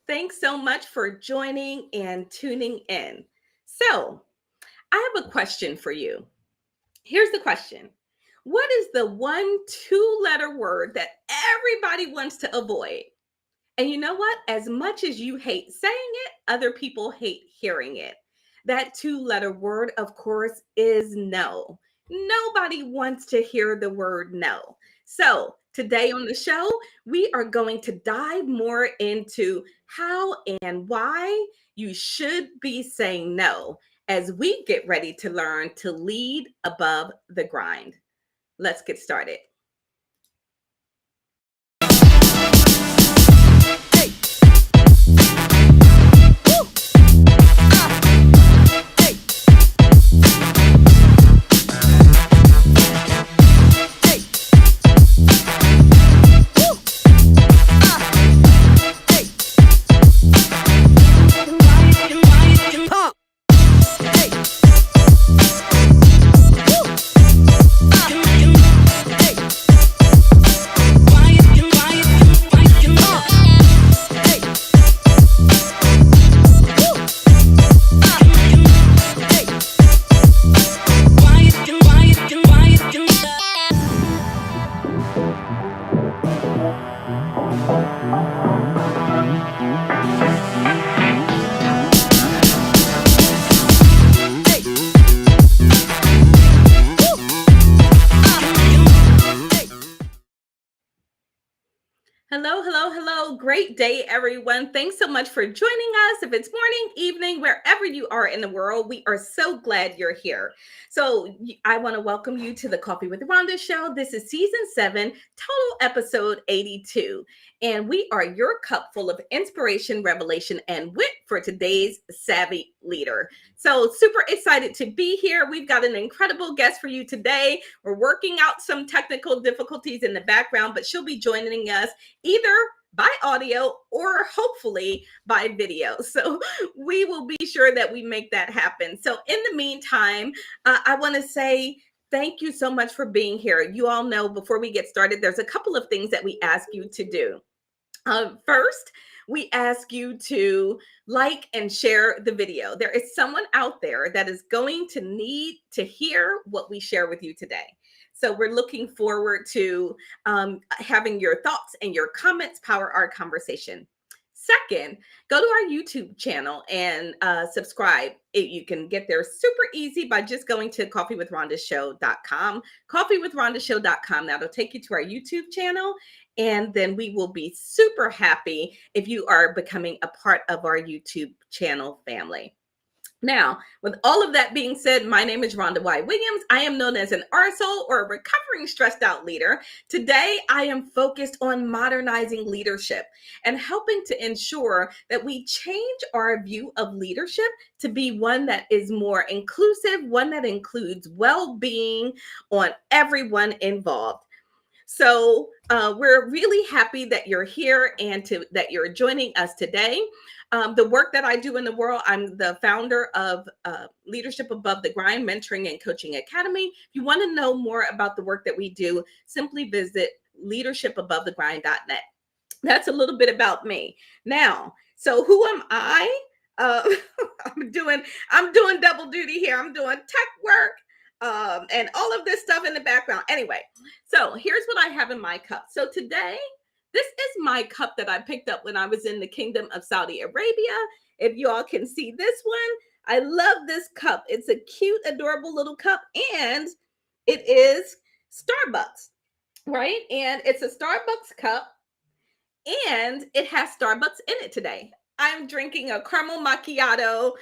Thanks so much for joining and tuning in. So, I have a question for you. Here's the question. What is the one two-letter word that everybody wants to avoid? And you know what? As much as you hate saying it, other people hate hearing it. That two-letter word, of course, is no. Nobody wants to hear the word no. So, today on the show, we are going to dive more into how and why you should be saying no as we get ready to learn to lead above the grind. Let's get started. Hello, hello, hello. Great day, everyone. Thanks so much for joining us. If it's morning, evening, wherever you are in the world, we are so glad you're here. So, I want to welcome you to the Coffee with Rhonda show. This is season 7, total episode 82. And we are your cup full of inspiration, revelation, and wit for today's savvy leader. So, super excited to be here. We've got an incredible guest for you today. We're working out some technical difficulties in the background, but she'll be joining us either by audio or hopefully by video. So we will be sure that we make that happen. So in the meantime, I want to say thank you so much for being here. You all know before we get started, there's a couple of things that we ask you to do. First, we ask you to like and share the video. There is someone out there that is going to need to hear what we share with you today. So we're looking forward to having your thoughts and your comments power our conversation. Second, go to our YouTube channel and subscribe. You can get there super easy by just going to coffeewithrondashow.com, coffeewithrondashow.com. That'll take you to our YouTube channel. And then we will be super happy if you are becoming a part of our YouTube channel family. Now, with all of that being said, my name is Rhonda Y. Williams. I am known as an RSO or a recovering stressed out leader. Today, I am focused on modernizing leadership and helping to ensure that we change our view of leadership to be one that is more inclusive, one that includes well-being on everyone involved. So we're really happy that you're here and that you're joining us today. The work that I do in the world, I'm the founder of Leadership Above the Grind Mentoring and Coaching Academy. If you want to know more about the work that we do, simply visit leadershipabovethegrind.net. That's a little bit about me. Now, so who am I? I'm doing double duty here. I'm doing tech work and all of this stuff in the background. Anyway, so here's what I have in my cup. So today, this is my cup that I picked up when I was in the Kingdom of Saudi Arabia. If you all can see this one, I love this cup. It's a cute, adorable little cup, and it is Starbucks, right? And it's a Starbucks cup, and it has Starbucks in it today. I'm drinking a caramel macchiato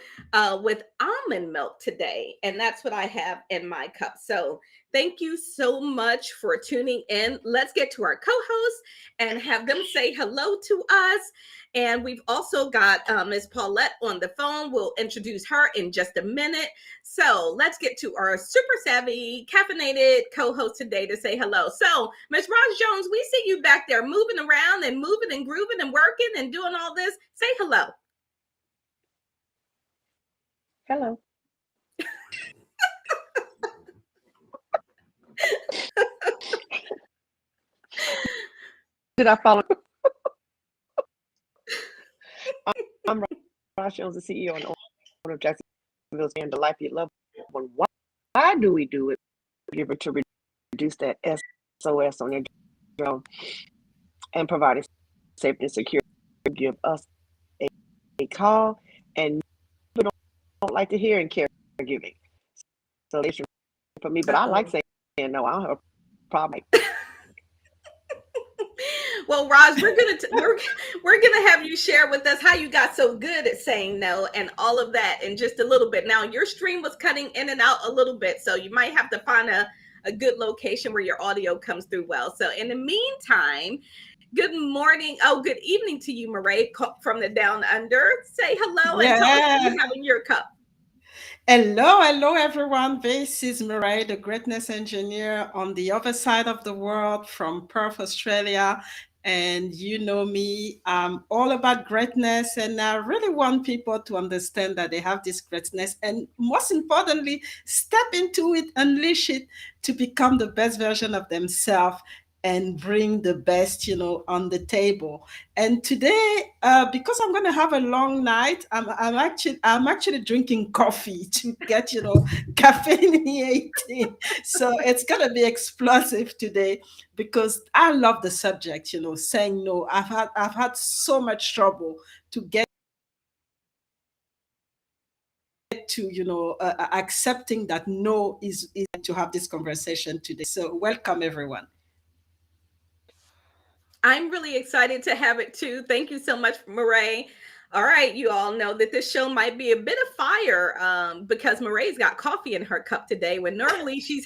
with almond milk today, and that's what I have in my cup. So thank you so much for tuning in. Let's get to our co-hosts and have them say hello to us. And we've also got Ms. Paulette on the phone. We'll introduce her in just a minute. So let's get to our super savvy, caffeinated co-host today to say hello. So Ms. Roz Jones, we see you back there moving around and moving and grooving and working and doing all this. Say hello. Hello. Did I follow? Roz Jones, the CEO and owner of Jacksonville's and the Life You Love One. Why do we do it? Give it to reduce that SOS on your drone and provide safety and security. Give us a call, and people don't like to hear in caregiving. So they should for me, but I like saying no. I don't have a problem. Well, Roz, we're gonna have you share with us how you got so good at saying no and all of that in just a little bit. Now, your stream was cutting in and out a little bit, so you might have to find a good location where your audio comes through well. So, in the meantime, good morning. Oh, good evening to you, Mireille from the Down Under. Say hello and tell us what you have in your cup. Hello, everyone. This is Mireille, the greatness engineer on the other side of the world from Perth, Australia. And you know me, I'm all about greatness. And I really want people to understand that they have this greatness. And most importantly, step into it, unleash it to become the best version of themselves and bring the best, on the table. And today, because I'm going to have a long night, I'm actually drinking coffee to get, caffeinating. So it's going to be explosive today because I love the subject, saying no. I've had so much trouble to get to accepting that no is to have this conversation today. So welcome everyone. I'm really excited to have it too. Thank you so much, Mireille. All right, you all know that this show might be a bit of fire because Mireille's got coffee in her cup today when normally she's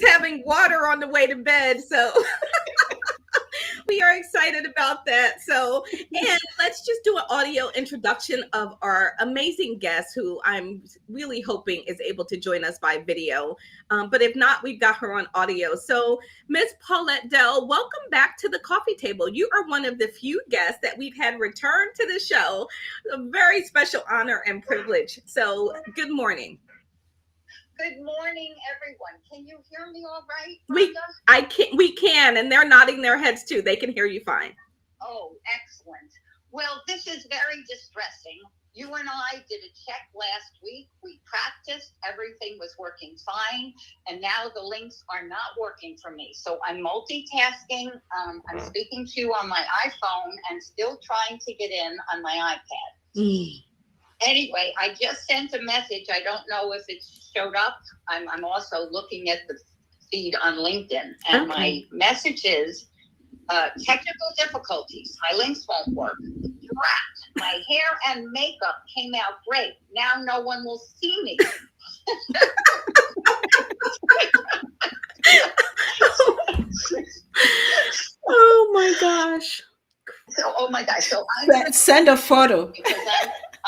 having water on the way to bed. So we are excited about that. So, and let's just do an audio introduction of our amazing guest who I'm really hoping is able to join us by video. But if not, we've got her on audio. So, Miss Paulette Dale, welcome back to the coffee table. You are one of the few guests that we've had return to the show. A very special honor and privilege. So, good morning. Good morning, everyone. Can you hear me all right, Brenda? We can, and they're nodding their heads too. They can hear you fine. Oh, excellent. Well, this is very distressing. You and I did a check last week. We practiced. Everything was working fine. And now the links are not working for me. So I'm multitasking. I'm speaking to you on my iPhone and still trying to get in on my iPad. Anyway, I just sent a message. I don't know if it showed up. I'm also looking at the feed on LinkedIn. And my message is technical difficulties. My links won't work. Drat. My hair and makeup came out great. Now no one will see me. Oh my gosh. Oh my gosh. So send a photo. Because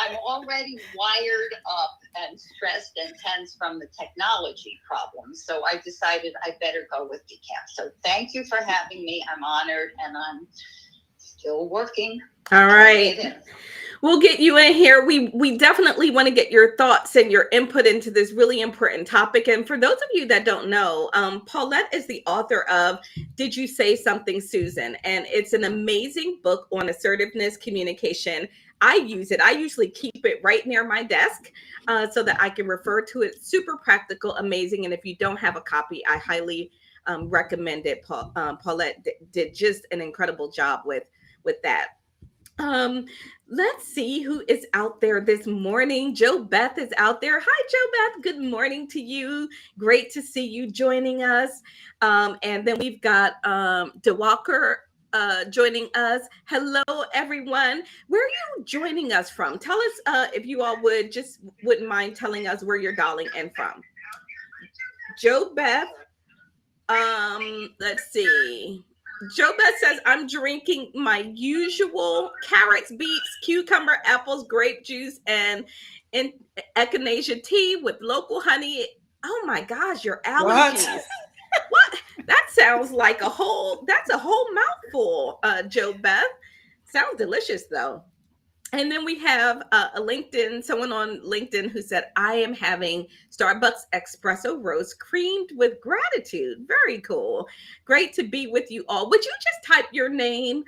I'm already wired up and stressed and tense from the technology problems. So I decided I better go with decaf. So thank you for having me. I'm honored and I'm still working. All right. We'll get you in here. We definitely want to get your thoughts and your input into this really important topic. And for those of you that don't know, Paulette is the author of Did You Say Something, Susan? And it's an amazing book on assertiveness communication. I use it. I usually keep it right near my desk so that I can refer to it. Super practical, amazing. And if you don't have a copy, I highly recommend it. Paulette did just an incredible job with that. Let's see who is out there this morning. Jo Beth is out there. Hi, Jo Beth. Good morning to you. Great to see you joining us. And then we've got DeWalker joining us. Hello, everyone. Where are you joining us from? Tell us if you all wouldn't mind telling us where you're dialing in from. Jo Beth. Let's see. Jo Beth says, I'm drinking my usual carrots, beets, cucumber, apples, grape juice, and echinacea tea with local honey. Oh my gosh, your allergies. What? That sounds like that's a whole mouthful, Jo Beth. Sounds delicious though. And then we have a LinkedIn, someone on LinkedIn who said, I am having Starbucks espresso roast creamed with gratitude. Very cool. Great to be with you all. Would you just type your name?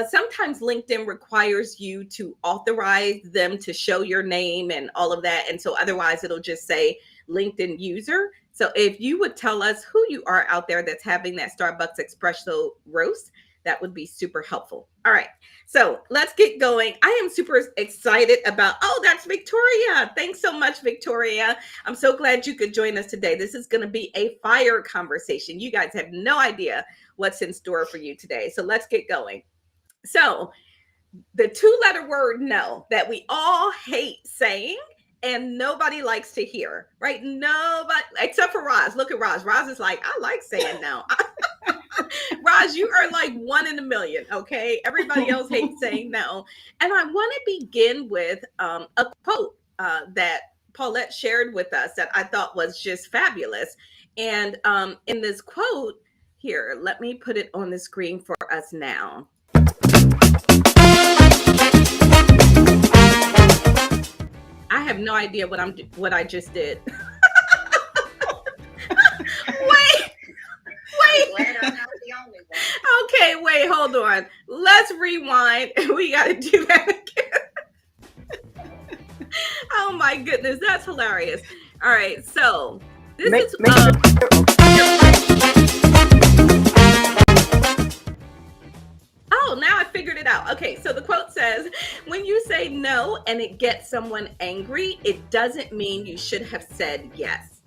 Sometimes LinkedIn requires you to authorize them to show your name and all of that. And so otherwise, it'll just say LinkedIn user. So if you would tell us who you are out there that's having that Starbucks espresso roast, that would be super helpful. All right. So let's get going. I am super excited about, oh, that's Victoria. Thanks so much, Victoria. I'm so glad you could join us today. This is going to be a fire conversation. You guys have no idea what's in store for you today. So let's get going. So the 2-letter word no that we all hate saying and nobody likes to hear, right? Nobody, except for Roz. Look at Roz. Roz is like, I like saying no. Raj, you are like 1 in a million, okay? Everybody else hates saying no. And I want to begin with a quote that Paulette shared with us that I thought was just fabulous. And in this quote, here, let me put it on the screen for us now. I have no idea what I just did. Wait. Glad I'm not the only one. Okay, wait, hold on. Let's rewind. We got to do that again. Oh my goodness, that's hilarious. All right, so this is Oh, now I figured it out. Okay, so the quote says, when you say no and it gets someone angry, it doesn't mean you should have said yes.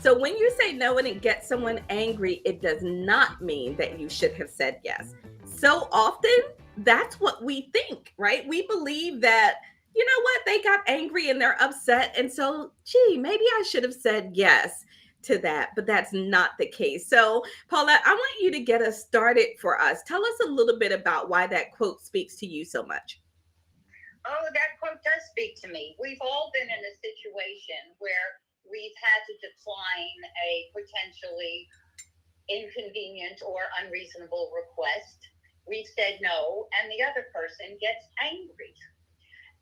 So when you say no and it gets someone angry, it does not mean that you should have said yes. So often, that's what we think, right? We believe that, you know what, they got angry and they're upset. And so, gee, maybe I should have said yes to that, but that's not the case. So, Paulette, I want you to get us started for us. Tell us a little bit about why that quote speaks to you so much. Oh, that quote does speak to me. We've all been in a situation where we've had to decline a potentially inconvenient or unreasonable request. We've said no, and the other person gets angry.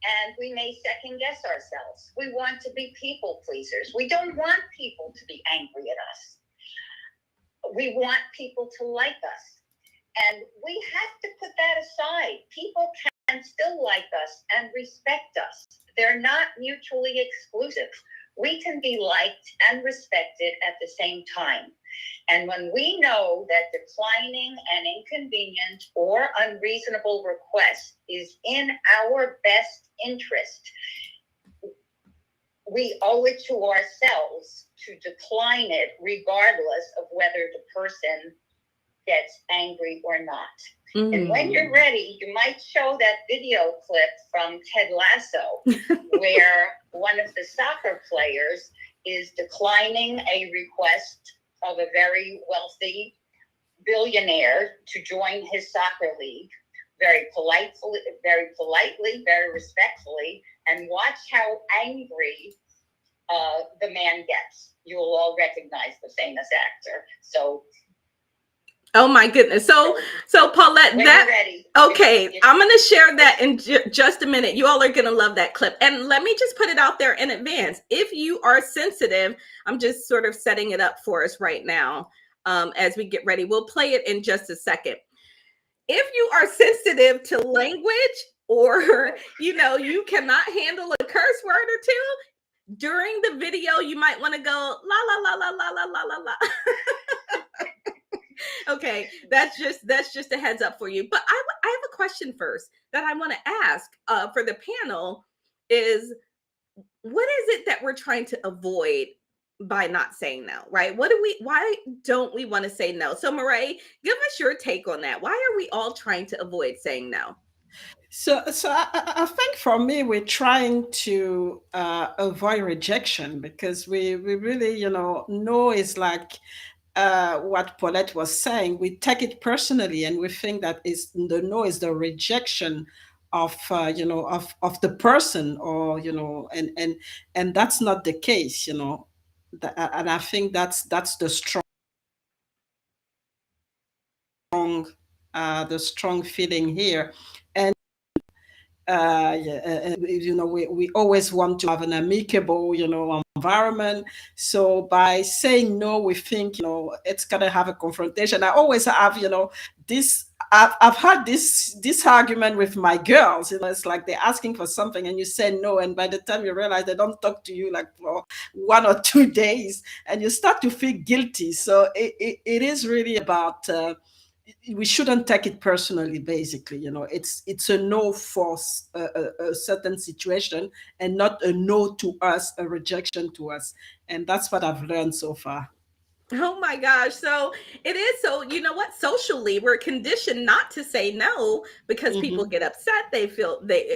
And we may second guess ourselves. We want to be people pleasers. We don't want people to be angry at us. We want people to like us. And we have to put that aside. People can still like us and respect us. They're not mutually exclusive. We can be liked and respected at the same time. And when we know that declining an inconvenient or unreasonable request is in our best interest, we owe it to ourselves to decline it regardless of whether the person gets angry or not. And when you're ready, you might show that video clip from Ted Lasso where one of the soccer players is declining a request of a very wealthy billionaire to join his soccer league very politely, very respectfully, and watch how angry the man gets. You will all recognize the famous actor. So oh my goodness. So Paulette, okay, I'm going to share that in just a minute. You all are going to love that clip. And let me just put it out there in advance. If you are sensitive, I'm just sort of setting it up for us right now as we get ready. We'll play it in just a second. If you are sensitive to language or, you cannot handle a curse word or two, during the video, you might want to go la, la, la, la, la, la, la, la, la. Okay, that's just a heads up for you. But I have a question first that I want to ask for the panel is, what is it that we're trying to avoid by not saying no, right? Why don't we want to say no? So Mireille, give us your take on that. Why are we all trying to avoid saying no? So I think for me, we're trying to avoid rejection because we really, no is like what Paulette was saying. We take it personally and we think that is the no is the rejection of of the person, or and that's not the case, and I think that's the strong feeling here. And We always want to have an amicable, environment. So by saying no, we think, it's gonna have a confrontation. I always have, this. I've had this argument with my girls. It's like they're asking for something and you say no, and by the time you realize they don't talk to you like for 1 or 2 days, and you start to feel guilty. So it is really about. We shouldn't take it personally. Basically, it's a no for a certain situation, and not a no to us, a rejection to us, and that's what I've learned so far. Oh my gosh. So it is. So, you know what? Socially, we're conditioned not to say no because people Mhm. get upset.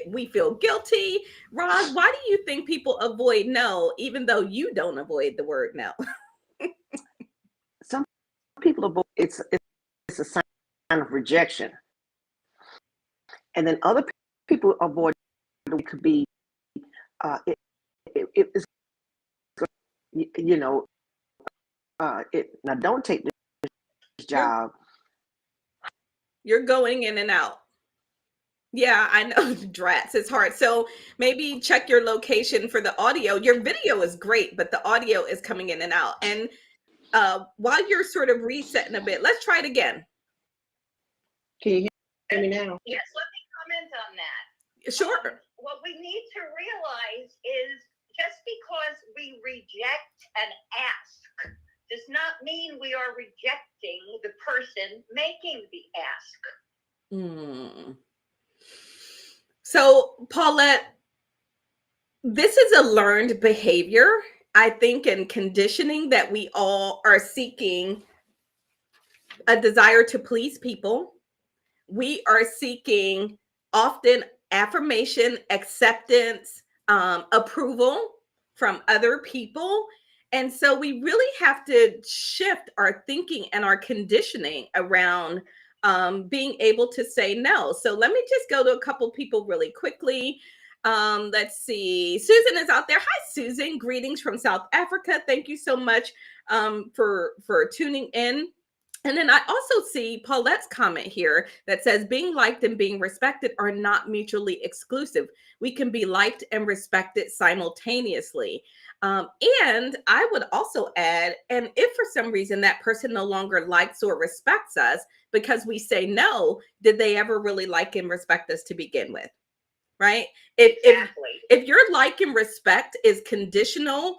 We feel guilty. Roz, why do you think people avoid no, even though you don't avoid the word no? Some people avoid it's a sign of rejection, and then other people avoid it could be it's you know now don't take this You're job. you're going in and out. Yeah, I know. Drats, it's hard. So maybe check your location for the audio. Your video is great, but the audio is coming in and out. And while you're sort of resetting a bit, let's try it again. Can you hear me now? Yes, let me comment on that. Sure. What we need to realize is just because we reject an ask does not mean we are rejecting the person making the ask. Hmm. So, Paulette, this is a learned behavior, I think, and conditioning that we all are seeking a desire to please people. We are seeking often affirmation, acceptance, approval from other people. And so we really have to shift our thinking and our conditioning around being able to say no. So let me just go to a couple people really quickly. Let's see. Susan is out there. Hi, Susan. Greetings from South Africa. Thank you so much for tuning in. And then I also see Paulette's comment here that says being liked and being respected are not mutually exclusive. We can be liked and respected simultaneously. And I would also add, and if for some reason that person no longer likes or respects us because we say no, did they ever really like and respect us to begin with? Right? Exactly. If your like and respect is conditional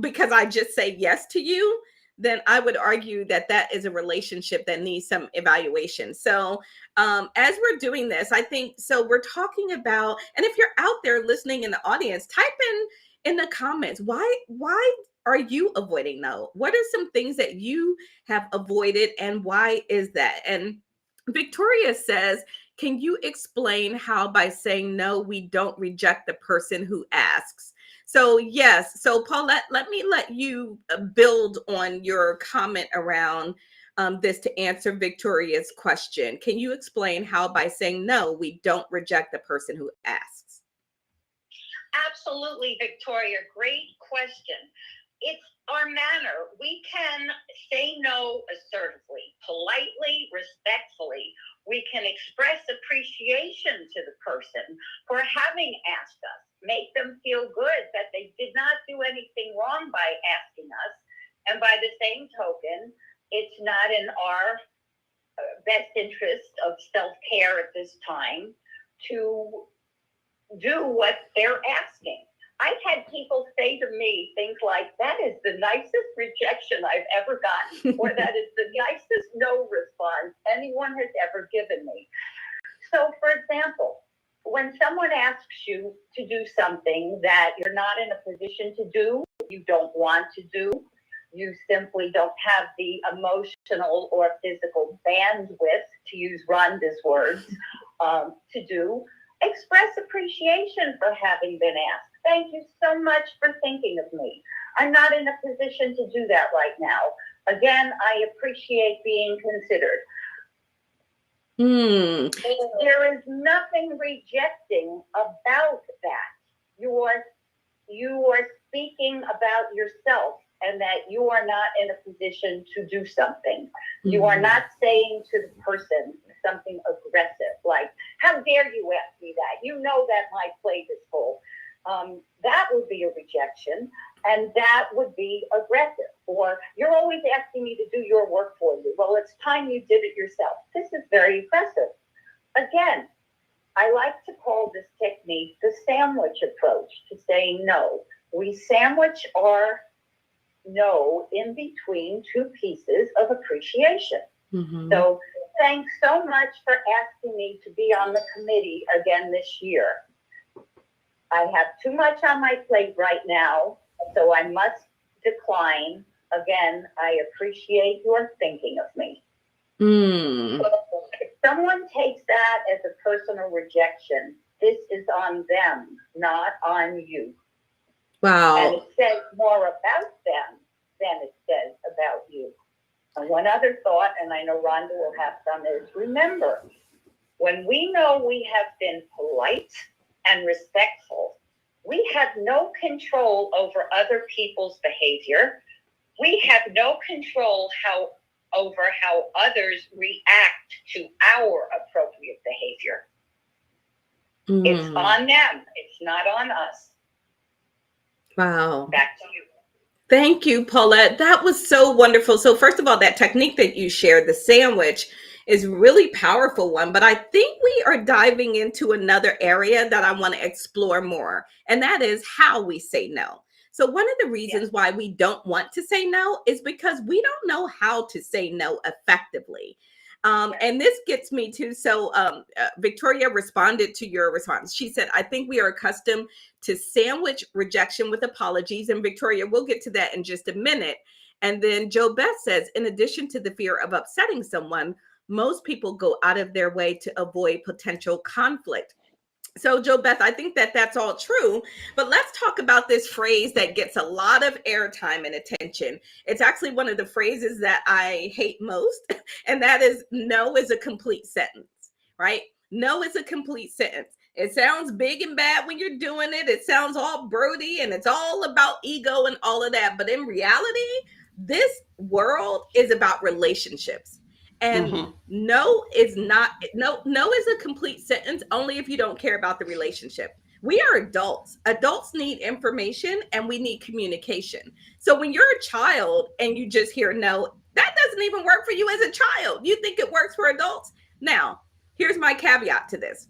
because I just say yes to you, then I would argue that that is a relationship that needs some evaluation. So, as we're doing this, I think so. We're talking about, and if you're out there listening in the audience, type in the comments why are you avoiding no? What are some things that you have avoided, and why is that? And Victoria says, "Can you explain how by saying no, we don't reject the person who asks?" So, yes. So, Paulette, let you build on your comment around this to answer Victoria's question. Can you explain how by saying no, we don't reject the person who asks? Absolutely, Victoria. Great question. It's our manner. We can say no assertively, politely, respectfully. We can express appreciation to the person for having asked us, make them feel good that they did not do anything wrong by asking us. And by the same token, it's not in our best interest of self-care at this time to do what they're asking. I've had people say to me things like, that is the nicest rejection I've ever gotten, or that is the nicest no response anyone has ever given me. So, for example, when someone asks you to do something that you're not in a position to do, you don't want to do, you simply don't have the emotional or physical bandwidth, to use Rhonda's words, to do, express appreciation for having been asked. Thank you so much for thinking of me. I'm not in a position to do that right now. Again, I appreciate being considered. There is nothing rejecting about that. You are speaking about yourself and that you are not in a position to do something. You are not saying to the person, something aggressive, like, how dare you ask me that? You know that my plate is full. That would be a rejection, and that would be aggressive. Or, you're always asking me to do your work for you. Well, it's time you did it yourself. This is very aggressive. Again, I like to call this technique the sandwich approach to saying no. We sandwich our no in between two pieces of appreciation. Mm-hmm. So thanks so much for asking me to be on the committee again this year. I have too much on my plate right now, so I must decline. Again, I appreciate your thinking of me. Mm. If someone takes that as a personal rejection, this is on them, not on you. Wow. And it says more about them than it says about you. And one other thought, and I know Rhonda will have some, is remember, when we know we have been polite and respectful, we have no control over other people's behavior. We have no control over how others react to our appropriate behavior. It's on them. It's not on us. Wow. Back to you. Thank you, Paulette. That was so wonderful. So first of all, that technique that you shared, the sandwich, is really powerful one, but I think we are diving into another area that I want to explore more, and that is how we say no. So one of the reasons why we don't want to say no is because we don't know how to say no effectively. And this gets me to, Victoria responded to your response. She said, I think we are accustomed to sandwich rejection with apologies. And Victoria, we'll get to that in just a minute. And then Joe Beth says, in addition to the fear of upsetting someone, most people go out of their way to avoid potential conflict. So, Joe Beth, I think that that's all true, but let's talk about this phrase that gets a lot of airtime and attention. It's actually one of the phrases that I hate most, and that is no is a complete sentence, right? No is a complete sentence. It sounds big and bad when you're doing it. It sounds all Brody, and it's all about ego and all of that. But in reality, this world is about relationships. And no is a complete sentence only if you don't care about the relationship. We are adults. Adults need information and we need communication. So when you're a child and you just hear no, that doesn't even work for you as a child. You think it works for adults? Now, here's my caveat to this.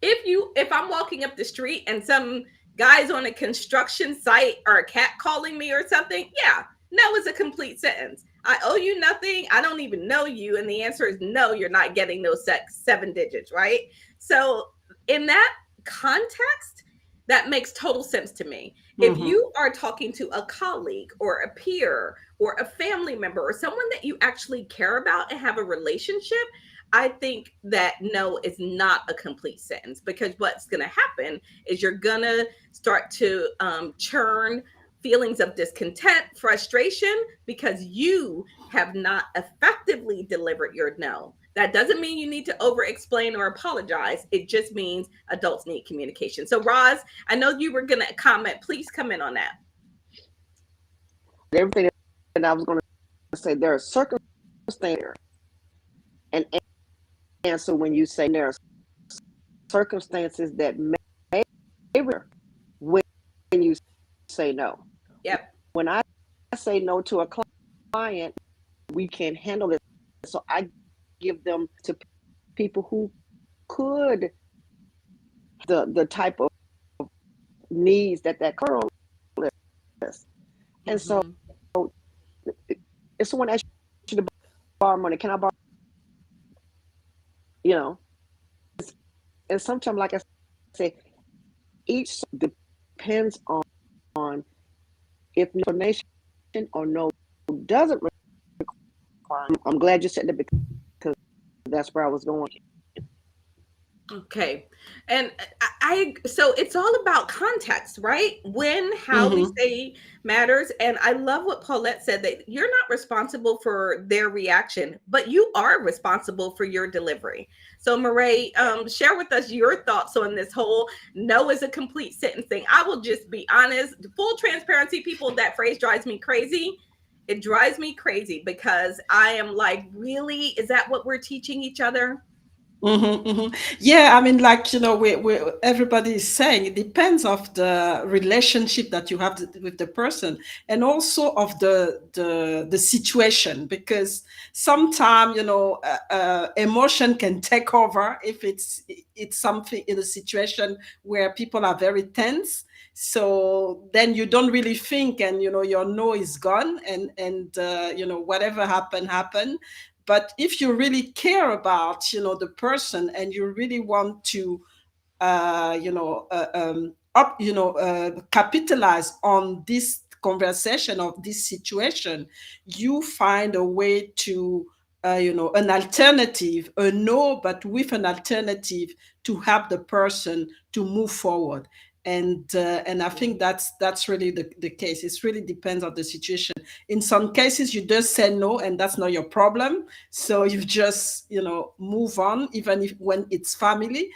If I'm walking up the street and some guys on a construction site are catcalling me or something, yeah, no is a complete sentence. I owe you nothing. I don't even know you. And the answer is no, you're not getting those 7 digits, right? So in that context, that makes total sense to me. If you are talking to a colleague or a peer or a family member or someone that you actually care about and have a relationship, I think that no is not a complete sentence, because what's going to happen is you're going to start to churn feelings of discontent, frustration, because you have not effectively delivered your no. That doesn't mean you need to over-explain or apologize. It just means adults need communication. So, Roz, I know you were going to comment. Please come in on that. Everything that I was going to say, there are circumstances and answer when you say there are circumstances that may when you say no. Yep. When I say no to a client, we can handle it. So I give them to people who could the type of needs that girl is. And so if someone asks you to borrow money, can I borrow? You know, and sometimes, like I say, each depends on if information or no doesn't require. I'm glad you said that, because that's where I was going. Okay. And so it's all about context, right? When, how we say matters. And I love what Paulette said, that you're not responsible for their reaction, but you are responsible for your delivery. So Mireille, share with us your thoughts on this whole no is a complete sentence thing. I will just be honest, full transparency, people, that phrase drives me crazy. It drives me crazy because I am like, really? Is that what we're teaching each other? Yeah, I mean, like, we everybody is saying it depends of the relationship that you have with the person, and also of the situation, because sometimes, emotion can take over if it's something in a situation where people are very tense. So then you don't really think, and your no is gone, and whatever happened. But if you really care about, the person, and you really want to, capitalize on this conversation of this situation, you find a way to, an alternative, a no, but with an alternative to help the person to move forward. And I think that's really the case. It really depends on the situation. In some cases, you just say no, and that's not your problem. So you just, move on, even if when it's family.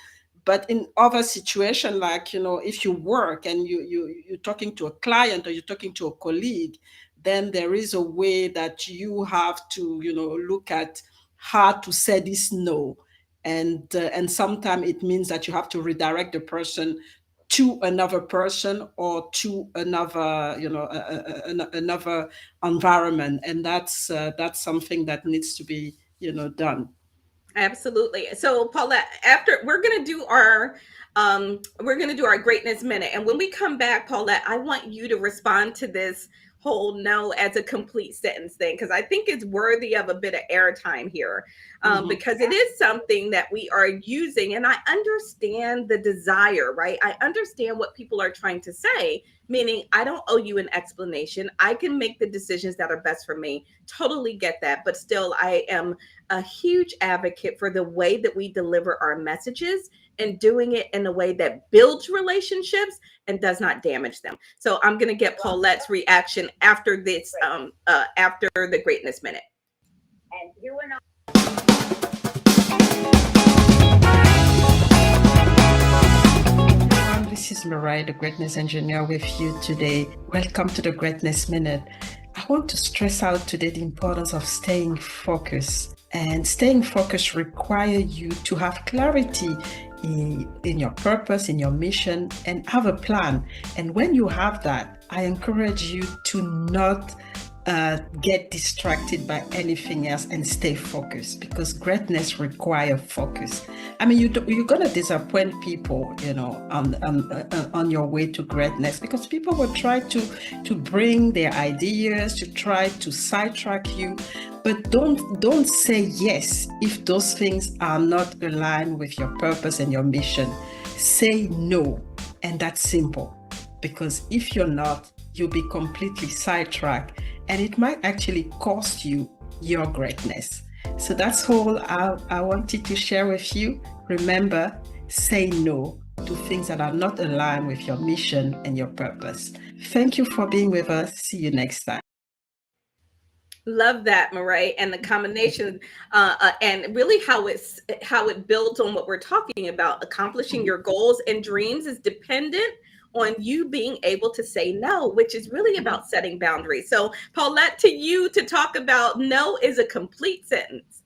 But in other situation, like, if you work and you're talking to a client, or you're talking to a colleague, then there is a way that you have to, look at how to say this no. And sometimes it means that you have to redirect the person to another person, or to another, another environment. And that's something that needs to be, done. Absolutely. So Paulette, after we're gonna do our greatness minute. And when we come back, Paulette, I want you to respond to this whole no as a complete sentence thing, because I think it's worthy of a bit of airtime here. Because it is something that we are using, and I understand the desire, right? I understand what people are trying to say, meaning I don't owe you an explanation. I can make the decisions that are best for me. Totally get that. But still, I am a huge advocate for the way that we deliver our messages, and doing it in a way that builds relationships and does not damage them. So I'm going to get Paulette's reaction after this, after the greatness minute. And you and I. This is Mireille, the Greatness Engineer, with you today. Welcome to the Greatness Minute. I want to stress out today the importance of staying focused. And staying focused requires you to have clarity in your purpose, in your mission, and have a plan. And when you have that, I encourage you to not get distracted by anything else, and stay focused, because greatness requires focus. I mean, you're going to disappoint people, on your way to greatness, because people will try to bring their ideas, to try to sidetrack you. But don't say yes if those things are not aligned with your purpose and your mission. Say no, and that's simple. Because if you're not, you'll be completely sidetracked, and it might actually cost you your greatness. So that's all I wanted to share with you. Remember, say no to things that are not aligned with your mission and your purpose. Thank you for being with us. See you next time. Love that, Mireille, and the combination, and really how it builds on what we're talking about. Accomplishing your goals and dreams is dependent on you being able to say no, which is really about setting boundaries. So, Paulette, to you to talk about no is a complete sentence.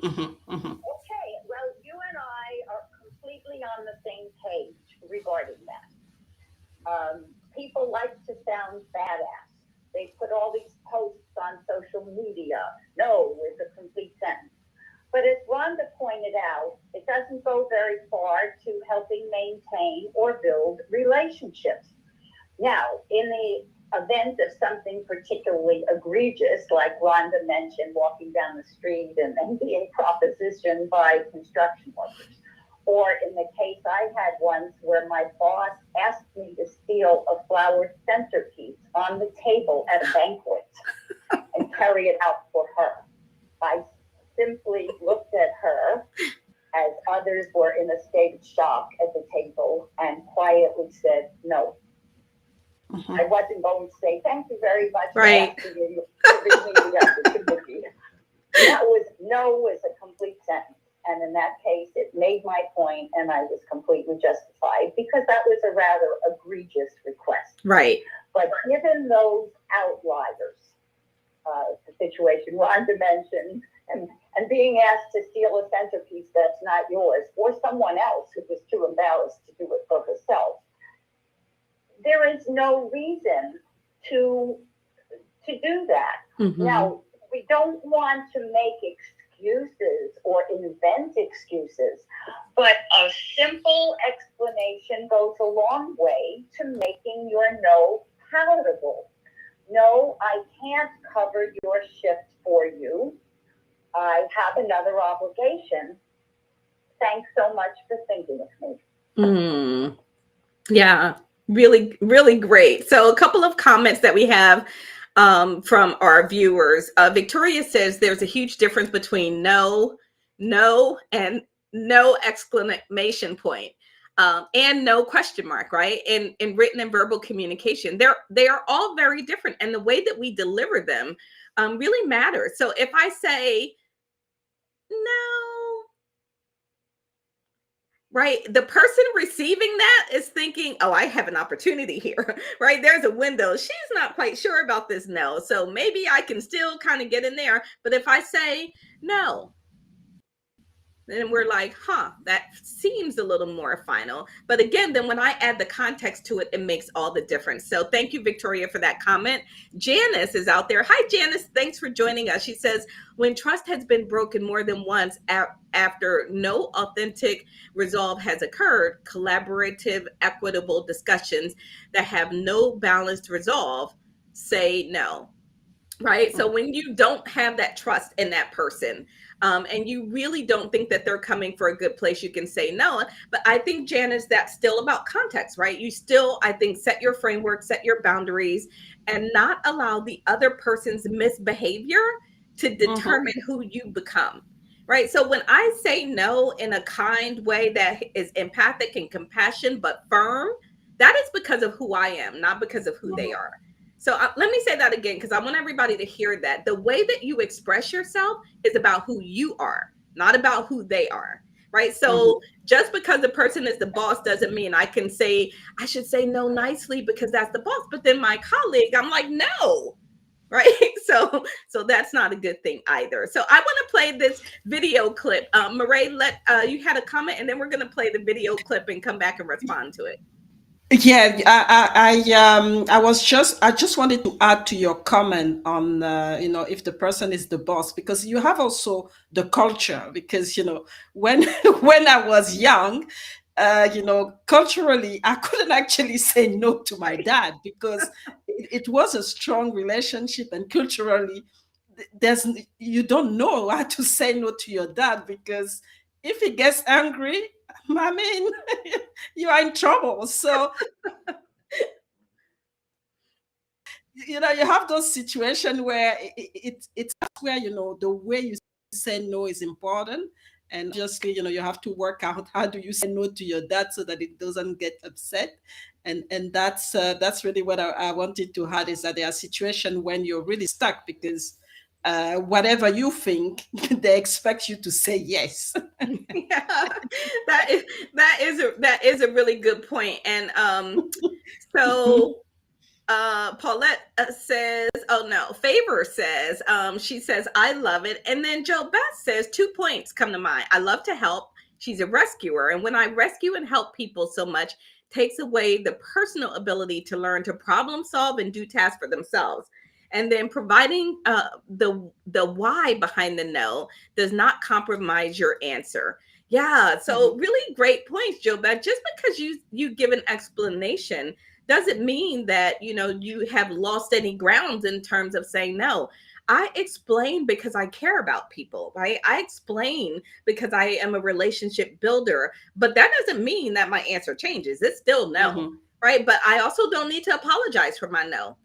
Okay, well, you and I are completely on the same page regarding that. People like to sound badass. They put all these posts on social media. No is a complete sentence. But as Rhonda pointed out, it doesn't go very far to helping maintain or build relationships. Now, in the event of something particularly egregious, like Rhonda mentioned, walking down the street and then being propositioned by construction workers, or in the case I had once where my boss asked me to steal a flower centerpiece on the table at a banquet and carry it out for her. I simply looked at her, as others were in a state of shock at the table, and quietly said no. I wasn't going to say thank you very much for asking me the opportunity. No was a complete sentence. And in that case, it made my point, and I was completely justified, because that was a rather egregious request. Right. But given those outliers, the situation Rhonda mentioned, and being asked to steal a centerpiece that's not yours, or someone else who was too embarrassed to do it for herself. There is no reason to do that. Mm-hmm. Now, we don't want to make excuses or invent excuses, but a simple explanation goes a long way to making your no palatable. No, I can't cover your shift for you. I have another obligation. Thanks so much for thinking of me. Yeah, really, really great. So a couple of comments that we have from our viewers. Victoria says there's a huge difference between no, and no exclamation point. And no question mark, right? In written and verbal communication, they are all very different, and the way that we deliver them really matters. So if I say no, right, the person receiving that is thinking, oh, I have an opportunity here, right? There's a window. She's not quite sure about this no, so maybe I can still kind of get in there. But if I say no, then we're like, that seems a little more final. But again, then when I add the context to it, it makes all the difference. So thank you, Victoria, for that comment. Janice is out there. Hi, Janice. Thanks for joining us. She says, when trust has been broken more than once after no authentic resolve has occurred, collaborative, equitable discussions that have no balanced resolve, say no. Right. So when you don't have that trust in that person, and you really don't think that they're coming for a good place, you can say no. But I think, Janice, that's still about context, right? You still, I think, set your framework, set your boundaries, and not allow the other person's misbehavior to determine who you become. Right. So when I say no in a kind way that is empathic and compassion, but firm, that is because of who I am, not because of who they are. So let me say that again, because I want everybody to hear that. The way that you express yourself is about who you are, not about who they are, right? So just because the person is the boss doesn't mean I can say, I should say no nicely because that's the boss. But then my colleague, I'm like, no, right? So that's not a good thing either. So I want to play this video clip. Mireille, you had a comment, and then we're going to play the video clip and come back and respond to it. Yeah, I just wanted to add to your comment on, if the person is the boss, because you have also the culture, because, when, when I was young, culturally, I couldn't actually say no to my dad because it was a strong relationship, and culturally, you don't know how to say no to your dad, because if he gets angry, I mean, you are in trouble. So, you have those situations where it's where, the way you say no is important. And just, you have to work out how do you say no to your dad so that it doesn't get upset. And that's really what I wanted to add, is that there are situations when you're really stuck because whatever you think, they expect you to say yes. Yeah, that is a really good point. And so Paulette says, oh no, Favor says, she says, I love it. And then Joe Beth says, 2 points come to mind. I love to help. She's a rescuer. And when I rescue and help people so much, takes away the personal ability to learn to problem solve and do tasks for themselves. And then providing the why behind the no does not compromise your answer. Yeah. So really great points, Joe Beth. Just because you give an explanation doesn't mean that, you have lost any grounds in terms of saying no. I explain because I care about people, right? I explain because I am a relationship builder, but that doesn't mean that my answer changes. It's still no, right? But I also don't need to apologize for my no.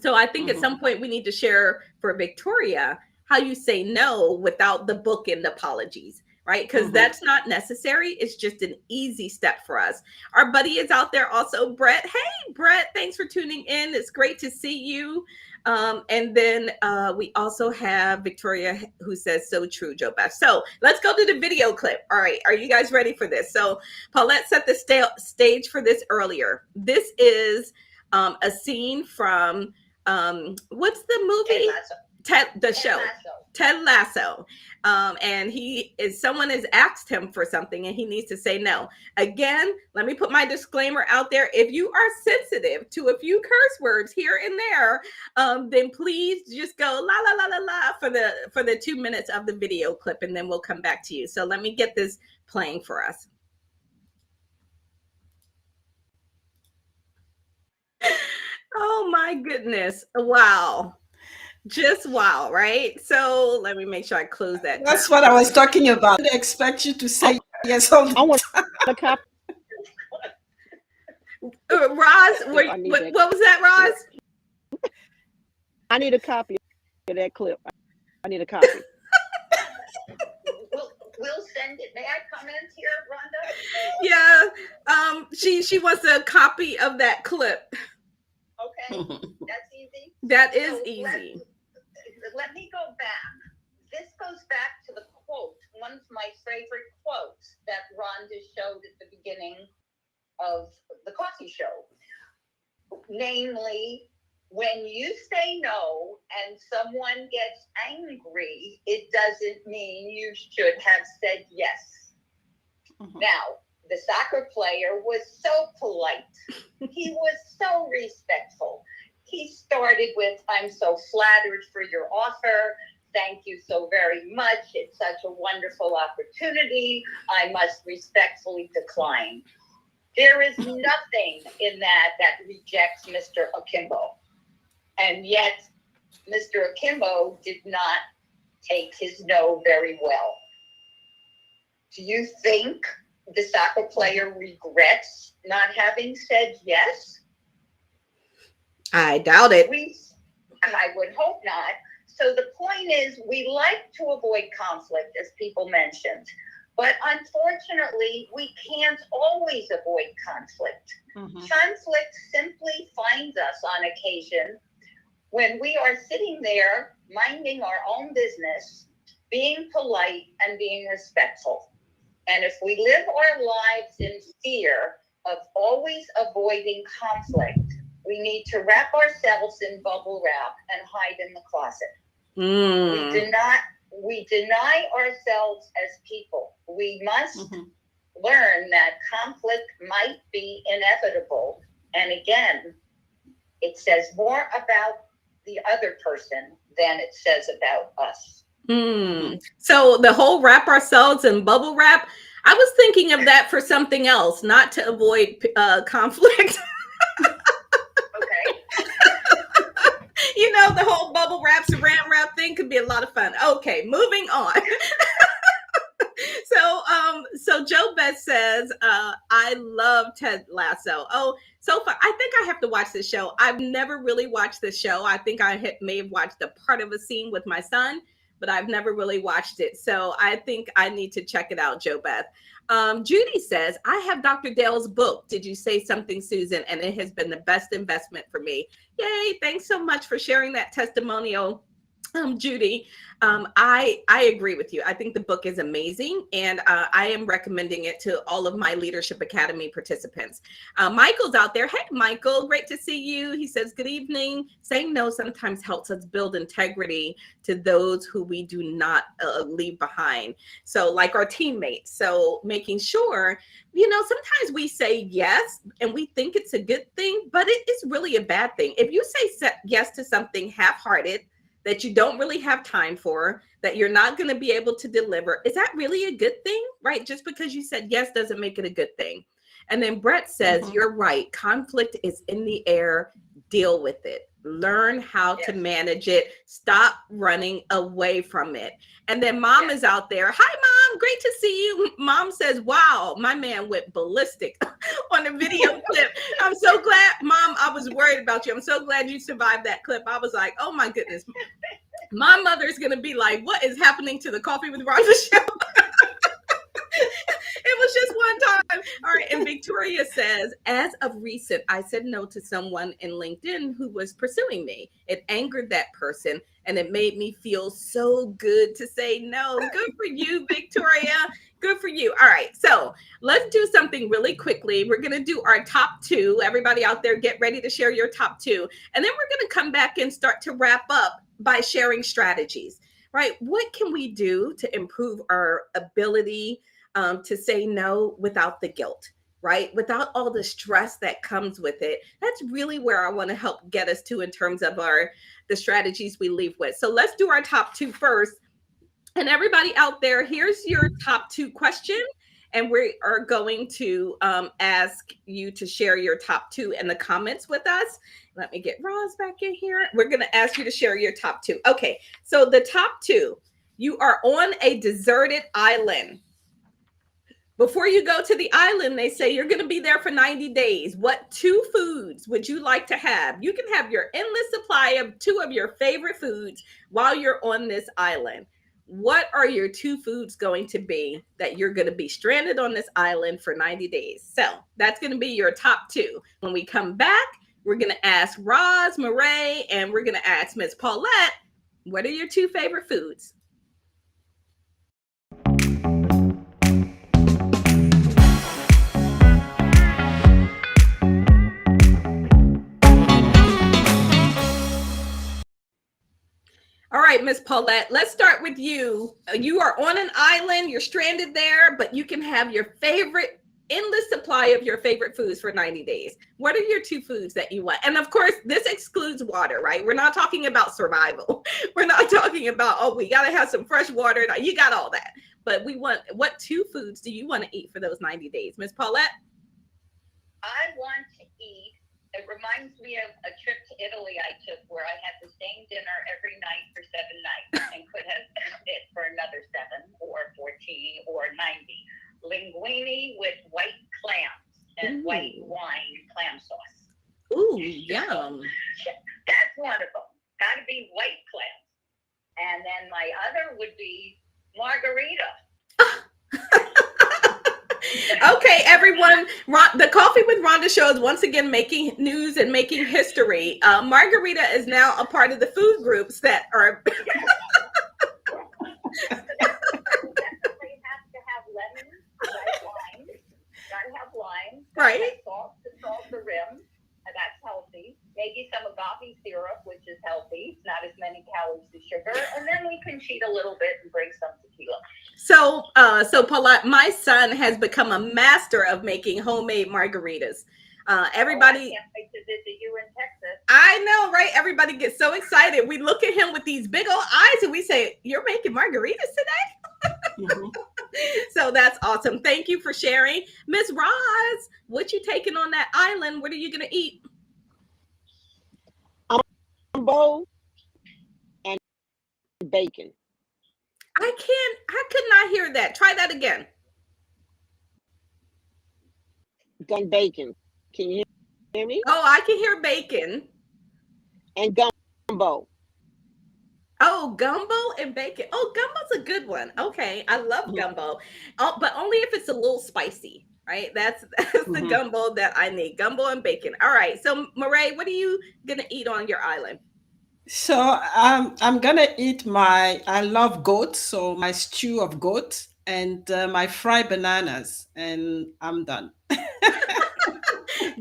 So I think at some point we need to share for Victoria how you say no without the bookend apologies, right? Because that's not necessary. It's just an easy step for us. Our buddy is out there also, Brett. Hey, Brett, thanks for tuning in. It's great to see you. And then we also have Victoria who says, so true, Joe Beth. So let's go to the video clip. All right. Are you guys ready for this? So Paulette set the stage for this earlier. This is a scene from what's the movie? The show. Lasso. Ted Lasso. And someone has asked him for something and he needs to say no. Again, let me put my disclaimer out there. If you are sensitive to a few curse words here and there, then please just go la la la la la for the 2 minutes of the video clip, and then we'll come back to you. So let me get this playing for us. Oh my goodness. Wow. Just wow, right? So let me make sure I close that. That's what I was talking about. I expect you to say yes all the I want time. a copy. Roz, what was that, Roz? I need a copy of that clip. I need a copy. We'll send it. May I comment here, Rhonda? Yeah. She wants a copy of that clip. Okay, that's easy. That is easy. Let me go back. This goes back to the quote, one of my favorite quotes that Rhonda showed at the beginning of the coffee show. Namely, when you say no and someone gets angry, it doesn't mean you should have said yes. Mm-hmm. Now, the soccer player was so polite. He was so respectful. He started with, "I'm so flattered for your offer. Thank you so very much. It's such a wonderful opportunity. I must respectfully decline." There is nothing in that rejects Mr. Akimbo. And yet, Mr. Akimbo did not take his no very well. Do you think the soccer player regrets not having said yes? I doubt it. I would hope not. So the point is, we like to avoid conflict, as people mentioned, but unfortunately, we can't always avoid conflict. Mm-hmm. Conflict simply finds us on occasion when we are sitting there minding our own business, being polite and being respectful. And if we live our lives in fear of always avoiding conflict, we need to wrap ourselves in bubble wrap and hide in the closet. We deny ourselves as people. We must learn that conflict might be inevitable. And again, it says more about the other person than it says about us. So the whole wrap ourselves in bubble wrap, I was thinking of that for something else, not to avoid conflict. Okay. You know, the whole bubble wrap, saran wrap thing could be a lot of fun. Okay, moving on. So Joe Beth says, I love Ted Lasso. Oh, so far, I think I have to watch this show. I've never really watched this show. I think I may have watched a part of a scene with my son, but I've never really watched it. So I think I need to check it out, Joe Beth. Judy says, I have Dr. Dale's book. Did you say something, Susan? And it has been the best investment for me. Yay. Thanks so much for sharing that testimonial, Judy. I agree with you. I think the book is amazing, and I am recommending it to all of my Leadership Academy participants. Michael's out there. Hey, Michael, great to see you. He says, good evening. Saying no sometimes helps us build integrity to those who we do not leave behind. So like our teammates. So making sure, sometimes we say yes and we think it's a good thing, but it is really a bad thing. If you say yes to something half-hearted, that you don't really have time for, that you're not going to be able to deliver, is that really a good thing, right? Just because you said yes doesn't make it a good thing. And then Brett says, you're right. Conflict is in the air. Deal with it. Learn how to manage it. Stop running away from it. And then Mom is out there. Hi, Mom. Great to see you. Mom says, wow, my man went ballistic on the video clip. I'm so glad, Mom, I was worried about you. I'm so glad you survived that clip. I was like, oh, my goodness. My mother's going to be like, what is happening to the Coffee with Rhonda show? It was just one time. All right. And Victoria says, as of recent, I said no to someone in LinkedIn who was pursuing me. It angered that person and it made me feel so good to say no. Good for you, Victoria. Good for you. All right. So let's do something really quickly. We're going to do our top two. Everybody out there, get ready to share your top two. And then we're going to come back and start to wrap up by sharing strategies, right? What can we do to improve our ability to say no without the guilt, right? Without all the stress that comes with it. That's really where I want to help get us to in terms of the strategies we leave with. So let's do our top two first. And everybody out there, here's your top two question. And we are going to ask you to share your top two in the comments with us. Let me get Roz back in here. We're going to ask you to share your top two. Okay, so the top two, you are on a deserted island. Before you go to the island, they say you're going to be there for 90 days. What two foods would you like to have? You can have your endless supply of two of your favorite foods while you're on this island. What are your two foods going to be that you're going to be stranded on this island for 90 days? So that's going to be your top two. When we come back, we're going to ask Roz, Mireille, and we're going to ask Ms. Paulette, what are your two favorite foods? All right, Miss Paulette, let's start with you. You are on an island, you're stranded there, but you can have your favorite endless supply of your favorite foods for 90 days. What are your two foods that you want? And of course, this excludes water, right? We're not talking about survival. We're not talking about, oh, we got to have some fresh water. No, you got all that. But we want, what two foods do you want to eat for those 90 days? Miss Paulette? I want to eat. It reminds me of a trip to Italy I took where I had the same dinner every night for 7 nights and could have it for another 7 or 14 or 90. Linguine with white clams and white wine clam sauce. Ooh, yum. That's one of them. Got to be white clams. And then my other would be margarita. Okay, everyone. The Coffee with Rhonda show is once again making news and making history. Margarita is now a part of the food groups that are. Definitely have to have lemon, lime. Got to have lime. Right. Salt to salt the rim. That's healthy. Maybe some agave syrup, which is healthy. Not as many calories as sugar. And then we can cheat a little bit and bring some tequila. So Paulette, my son has become a master of making homemade margaritas. Everybody, I can't wait to visit you in Texas. I know, right? Everybody gets so excited. We look at him with these big old eyes and we say, "You're making margaritas today?" Mm-hmm. So that's awesome. Thank you for sharing, Miss Roz. What you taking on that island? What are you gonna eat? Gumbo and bacon. I could not hear that. Try that again. Gun bacon. Can you hear me? Oh, I can hear bacon. And gumbo. Oh, gumbo and bacon. Oh, gumbo's a good one. Okay, I love gumbo. Oh, but only if it's a little spicy, right? That's the gumbo that I need. Gumbo and bacon. All right. So, Mireille, what are you gonna eat on your island? So I'm gonna eat I love goat, so my stew of goat and my fried bananas, and I'm done.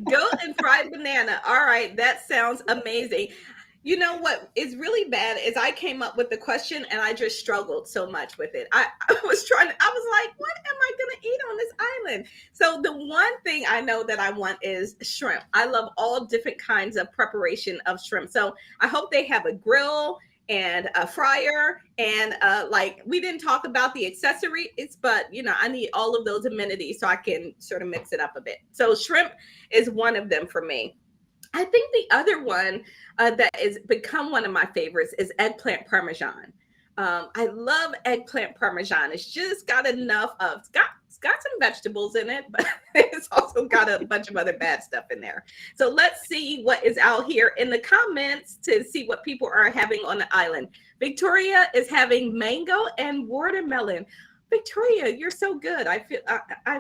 Goat and fried banana. All right, that sounds amazing. You know what is really bad is I came up with the question and I just struggled so much with it. I was like, what am I going to eat on this island? So the one thing I know that I want is shrimp. I love all different kinds of preparation of shrimp. So I hope they have a grill and a fryer and like we didn't talk about the accessories, but you know, I need all of those amenities so I can sort of mix it up a bit. So shrimp is one of them for me. I think the other one that has become one of my favorites is eggplant parmesan. I love eggplant parmesan. It's just got enough of, it's got some vegetables in it, but it's also got a bunch of other bad stuff in there. So let's see what is out here in the comments to see what people are having on the island. Victoria is having mango and watermelon. Victoria, you're so good. I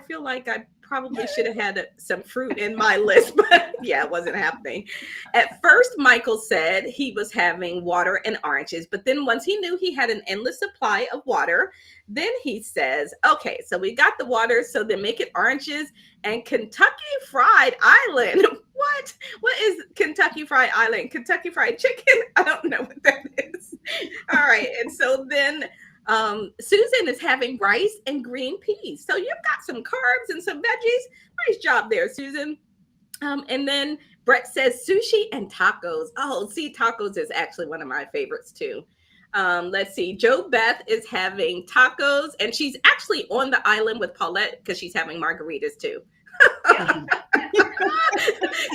feel like I probably should have had some fruit in my list, but yeah, it wasn't happening. At first, Michael said he was having water and oranges, but then once he knew he had an endless supply of water, then he says, okay, so we got the water, so then make it oranges and Kentucky Fried Island. What? What is Kentucky Fried Island? Kentucky Fried Chicken? I don't know what that is. All right. And so then Susan is having rice and green peas. So you've got some carbs and some veggies. Nice job there, Susan. And then Brett says sushi and tacos. Oh, see, tacos is actually one of my favorites too. Let's see. Joe Beth is having tacos, and she's actually on the island with Paulette because she's having margaritas too.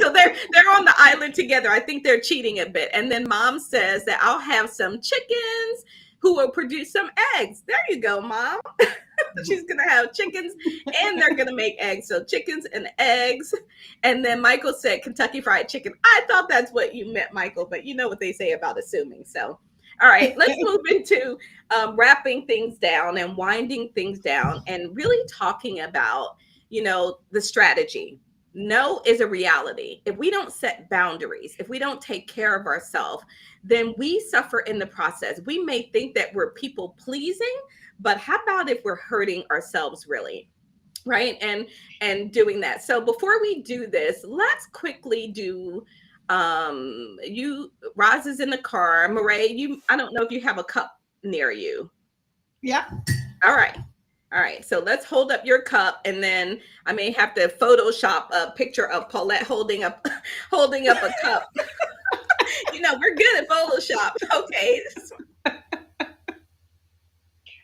So they're on the island together. I think they're cheating a bit. And then Mom says that I'll have some chickens who will produce some eggs. There you go, Mom. She's gonna have chickens and they're gonna make eggs. So chickens and eggs. And then Michael said Kentucky Fried Chicken. I thought that's what you meant, Michael, but you know what they say about assuming. So all right, let's move into wrapping things down and winding things down and really talking about, the strategy. No is a reality. If we don't set boundaries, if we don't take care of ourselves, then we suffer in the process. We may think that we're people pleasing, but how about if we're hurting ourselves really? Right. And doing that. So before we do this, let's quickly do Roz is in the car. Mireille, I don't know if you have a cup near you. Yeah. All right. So let's hold up your cup, and then I may have to Photoshop a picture of Paulette holding up a cup. We're good at Photoshop. Okay.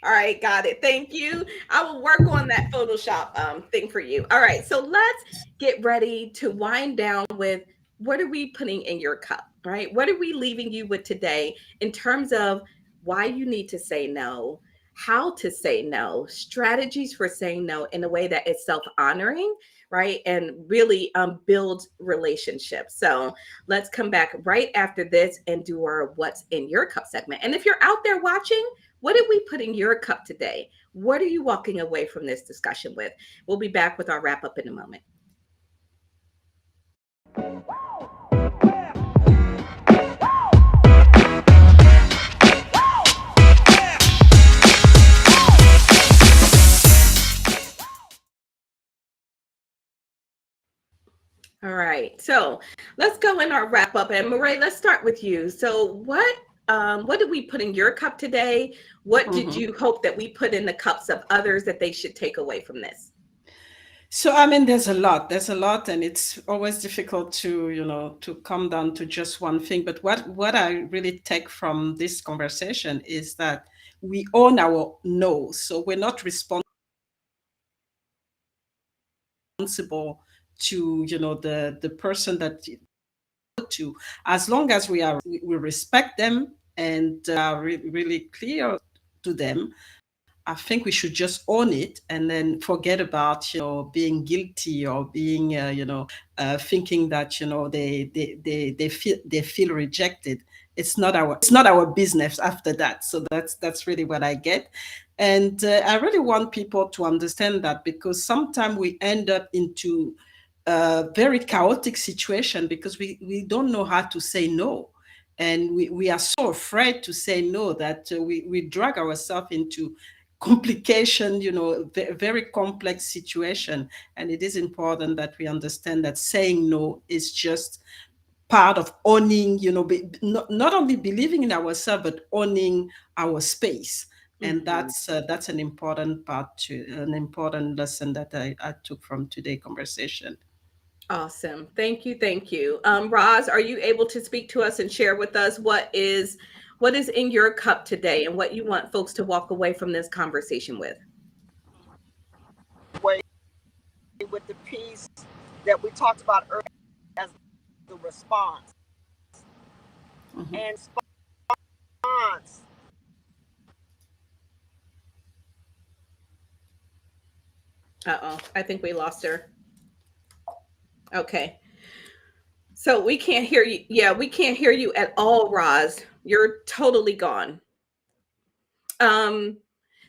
All right, got it. Thank you. I will work on that Photoshop thing for you. All right, so let's get ready to wind down with what are we putting in your cup, right? What are we leaving you with today in terms of why you need to say no, how to say no, strategies for saying no in a way that is self-honoring, right? And really build relationships. So let's come back right after this and do our What's in Your Cup segment. And if you're out there watching, what did we put in your cup today? What are you walking away from this discussion with? We'll be back with our wrap up in a moment. All right, so let's go in our wrap up. And Mireille, let's start with you. So what did we put in your cup today? What did you hope that we put in the cups of others that they should take away from this? So, there's a lot, and it's always difficult to come down to just one thing. But what I really take from this conversation is that we own our no. So we're not responsible to, the person that to, as long as we respect them and really clear to them. I think we should just own it and then forget about being guilty or being thinking that they feel rejected. It's not our business after that. So that's really what I get, and I really want people to understand that, because sometimes we end up into a very chaotic situation because we don't know how to say no. And we are so afraid to say no that we drag ourselves into complication, very complex situation. And it is important that we understand that saying no is just part of owning, not only believing in ourselves, but owning our space. And that's an important part, an important lesson that I took from today's conversation. Awesome. Thank you. Roz, are you able to speak to us and share with us what is in your cup today and what you want folks to walk away from this conversation with? With the piece that we talked about earlier as the response. And response. Uh-oh, I think we lost her. Okay. So we can't hear you. Yeah, we can't hear you at all, Roz. You're totally gone.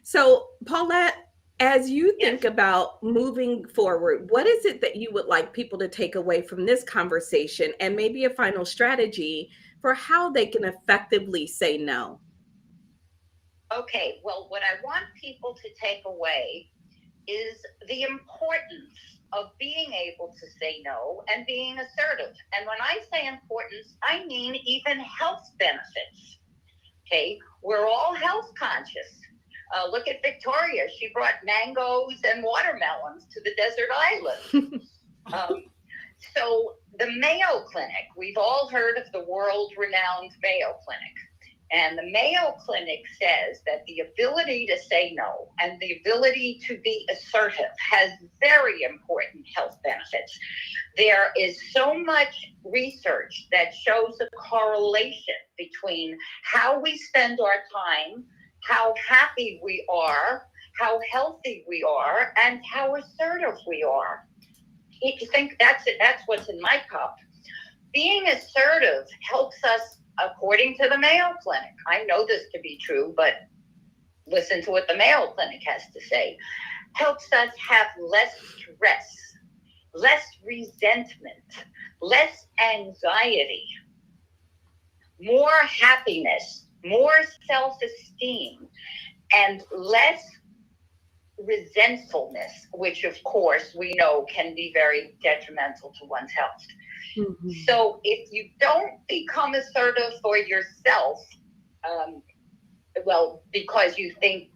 So Paulette, as you think about moving forward, what is it that you would like people to take away from this conversation, and maybe a final strategy for how they can effectively say no? Okay, well, what I want people to take away is the importance of being able to say no and being assertive. And when I say importance, I mean even health benefits. Okay, we're all health conscious. Look at Victoria. She brought mangoes and watermelons to the desert island. So the Mayo Clinic, we've all heard of the world-renowned Mayo Clinic. And the Mayo Clinic says that the ability to say no and the ability to be assertive has very important health benefits. There is so much research that shows a correlation between how we spend our time, how happy we are, how healthy we are, and how assertive we are. You think that's it. That's what's in my cup. Being assertive helps us, according to the Mayo Clinic. I know this to be true, but listen to what the Mayo Clinic has to say. Helps us have less stress, less resentment, less anxiety, more happiness, more self-esteem, and less resentfulness, which of course we know can be very detrimental to one's health. Mm-hmm. So if you don't become assertive for yourself, well, because you think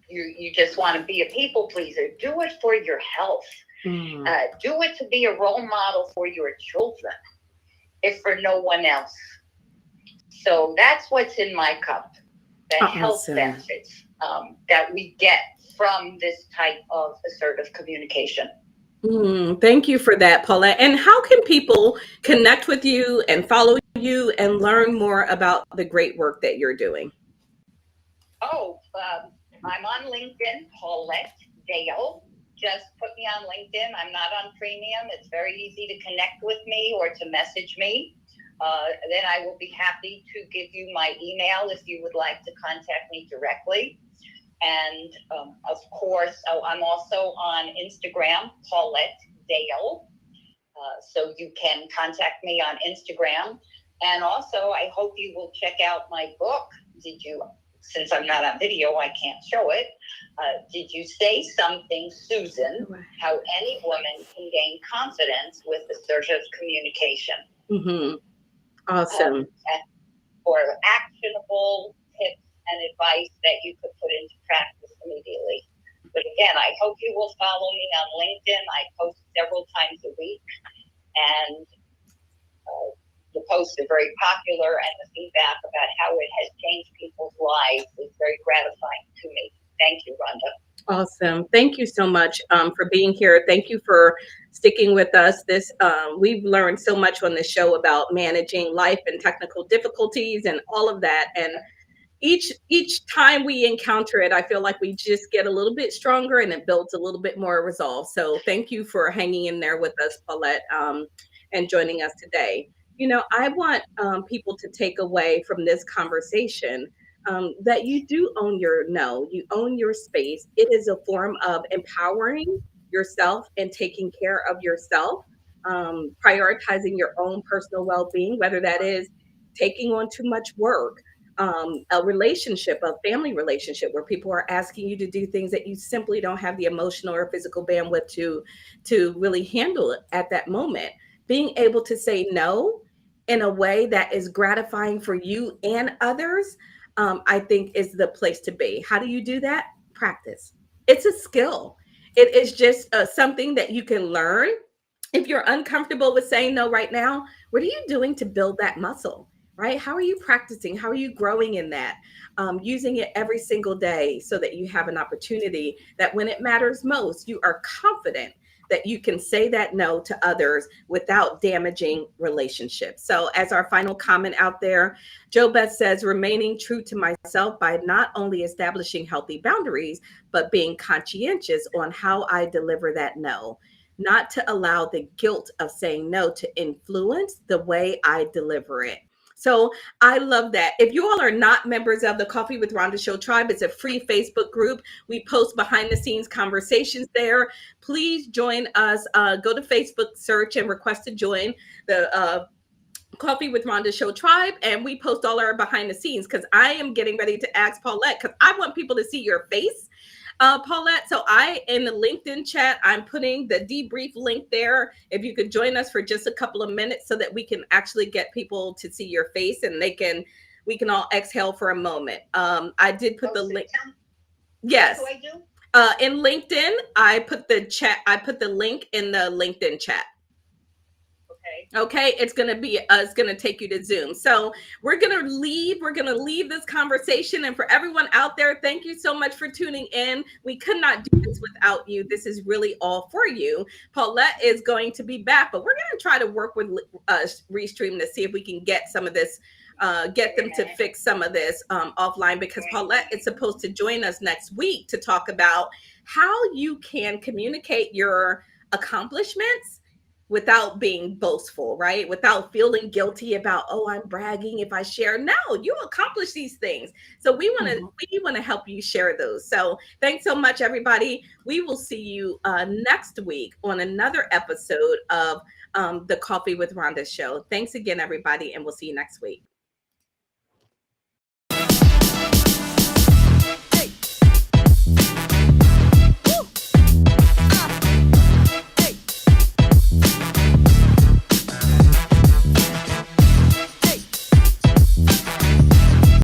you just want to be a people pleaser, do it for your health. Mm-hmm. Do it to be a role model for your children, if for no one else. So that's what's in my cup, the health benefits that we get from this type of assertive communication. Thank you for that, Paulette. And how can people connect with you and follow you and learn more about the great work that you're doing? I'm on LinkedIn, Paulette Dale. Just put me on LinkedIn. I'm not on premium. It's very easy to connect with me or to message me. Then I will be happy to give you my email if you would like to contact me directly. And of course, I'm also on Instagram, Paulette Dale. So you can contact me on Instagram. And also, I hope you will check out my book. Since I'm not on video, I can't show it. Did you say something, Susan? How any woman can gain confidence with assertive communication. Mm-hmm. Awesome. For actionable tips and advice that you could put into practice immediately. But again, I hope you will follow me on LinkedIn. I post several times a week, and the posts are very popular, and the feedback about how it has changed people's lives is very gratifying to me. Thank you, Rhonda. Awesome. Thank you so much for being here. Thank you for sticking with us. We've learned so much on this show about managing life and technical difficulties and all of that. And each time we encounter it, I feel like we just get a little bit stronger and it builds a little bit more resolve. So thank you for hanging in there with us, Paulette, and joining us today. You know, I want people to take away from this conversation that you do own your no, you own your space. It is a form of empowering yourself and taking care of yourself, prioritizing your own personal well-being, whether that is taking on too much work, a relationship, a family relationship where people are asking you to do things that you simply don't have the emotional or physical bandwidth to really handle it at that moment. Being able to say no in a way that is gratifying for you and others, I think is the place to be. How do you do that? Practice. It's a skill. It is just something that you can learn. If you're uncomfortable with saying no right now, what are you doing to build that muscle? Right? How are you practicing? How are you growing in that? Using it every single day so that you have an opportunity that when it matters most, you are confident that you can say that no to others without damaging relationships. So as our final comment out there, Joe Beth says, remaining true to myself by not only establishing healthy boundaries, but being conscientious on how I deliver that no. Not to allow the guilt of saying no to influence the way I deliver it. So I love that. If you all are not members of the Coffee with Rhonda Show Tribe, it's a free Facebook group. We post behind the scenes conversations there. Please join us. Go to Facebook, search and request to join the Coffee with Rhonda Show Tribe, and we post all our behind the scenes because I am getting ready to ask Paulette because I want people to see your face. Paulette, so in the LinkedIn chat, I'm putting the debrief link there. If you could join us for just a couple of minutes so that we can actually get people to see your face and we can all exhale for a moment. I did put the link. Yes. What do I do? In LinkedIn, I put the link in the LinkedIn chat. Okay, it's gonna take you to Zoom. So we're gonna leave this conversation. And for everyone out there, thank you so much for tuning in. We could not do this without you. This is really all for you. Paulette is going to be back, but we're gonna try to work with Restream to see if we can get some of this, get them to fix some of this offline, because Paulette is supposed to join us next week to talk about how you can communicate your accomplishments without being boastful, right? Without feeling guilty about, oh, I'm bragging if I share. No, you accomplish these things. So we want to help you share those. So thanks so much, everybody. We will see you next week on another episode of the Coffee with Rhonda show. Thanks again, everybody, and we'll see you next week.